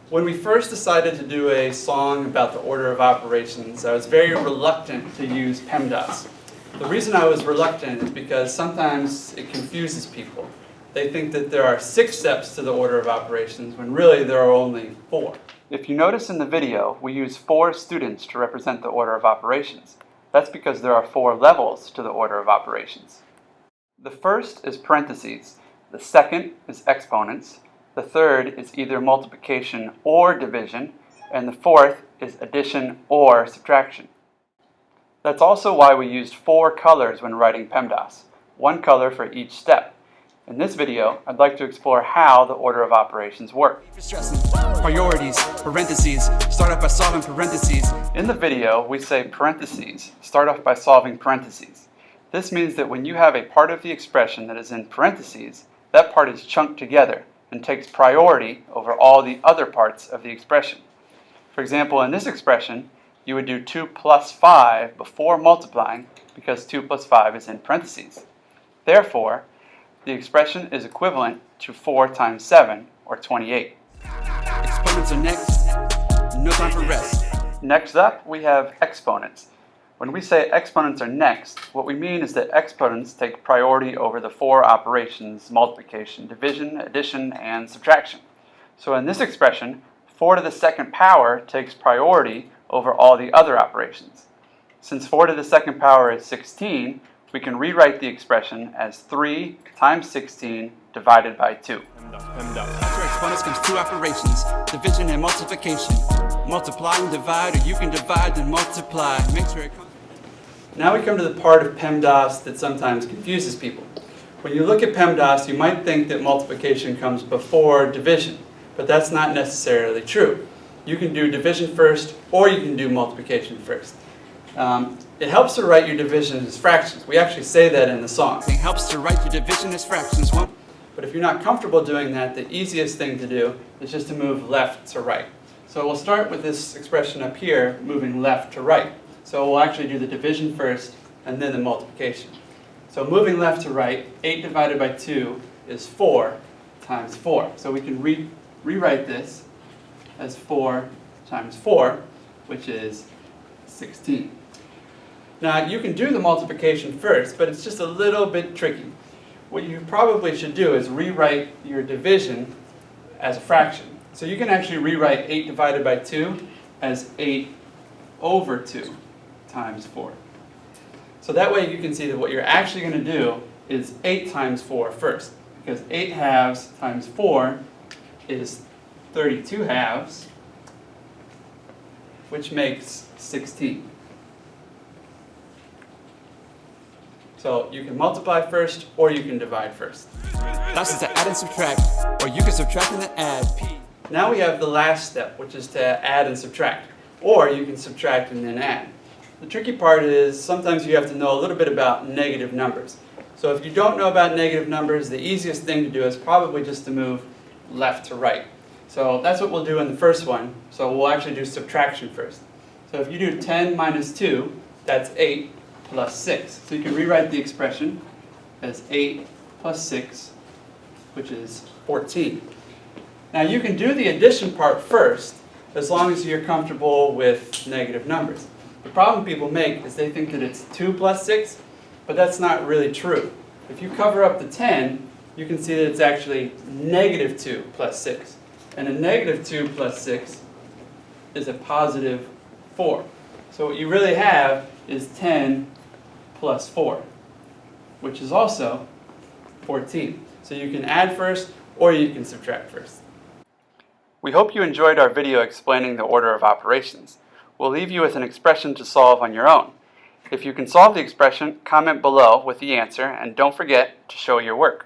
When we first decided to do a song about the order of operations, I was very reluctant to use PEMDAS. The reason I was reluctant is because sometimes it confuses people. They think that there are 6 steps to the order of operations when really there are only 4. If you notice in the video, we use 4 students to represent the order of operations. That's because there are 4 levels to the order of operations. The first is parentheses, the second is exponents, the third is either multiplication or division, and the fourth is addition or subtraction. That's also why we used 4 colors when writing PEMDAS, 1 color for each step. In this video, I'd like to explore how the order of operations work. Priorities, parentheses, start off by solving parentheses. In the video, we say parentheses, start off by solving parentheses. This means that when you have a part of the expression that is in parentheses, that part is chunked together and takes priority over all the other parts of the expression. For example, in this expression, you would do 2 plus 5 before multiplying because 2 plus 5 is in parentheses. Therefore, the expression is equivalent to 4 times 7, or 28. Exponents are next, no time for rest. Next up, we have exponents. When we say exponents are next, what we mean is that exponents take priority over the 4 operations: multiplication, division, addition, and subtraction. So in this expression, 4 to the second power takes priority over all the other operations. Since 4 to the second power is 16, we can rewrite the expression as 3 times 16 divided by 2. After exponents comes 2 operations, division and multiplication. Multiply and divide, or you can divide and multiply. Make sure it comes. Now we come to the part of PEMDAS that sometimes confuses people. When you look at PEMDAS, you might think that multiplication comes before division, but that's not necessarily true. You can do division first, or you can do multiplication first. It helps to write your division as fractions. We actually say that in the song. It helps to write your division as fractions. But if you're not comfortable doing that, the easiest thing to do is just to move left to right. So we'll start with this expression up here, moving left to right. So we'll actually do the division first, and then the multiplication. So moving left to right, 8 divided by 2 is 4 times 4. So we can rewrite this as 4 times 4, which is 16. Now you can do the multiplication first, but it's just a little bit tricky. What you probably should do is rewrite your division as a fraction. So you can actually rewrite 8 divided by 2 as 8 over 2 times 4. So that way you can see that what you're actually going to do is 8 times 4 first, because 8 halves times 4 is 32 halves, which makes 16. So you can multiply first, or you can divide first. That's just to add and subtract, or you can subtract and then add. Now we have the last step, which is to add and subtract, or you can subtract and then add. The tricky part is sometimes you have to know a little bit about negative numbers. So if you don't know about negative numbers, the easiest thing to do is probably just to move left to right. So that's what we'll do in the first one. So we'll actually do subtraction first. So if you do 10 minus 2, that's 8 plus 6. So you can rewrite the expression as 8 plus 6, which is 14. Now you can do the addition part first, as long as you're comfortable with negative numbers. The problem people make is they think that it's 2 plus 6, but that's not really true. If you cover up the 10, you can see that it's actually negative 2 plus 6. And a negative 2 plus 6 is a positive 4. So what you really have is 10 plus 4, which is also 14. So you can add first, or you can subtract first. We hope you enjoyed our video explaining the order of operations. We'll leave you with an expression to solve on your own. If you can solve the expression, comment below with the answer, and don't forget to show your work.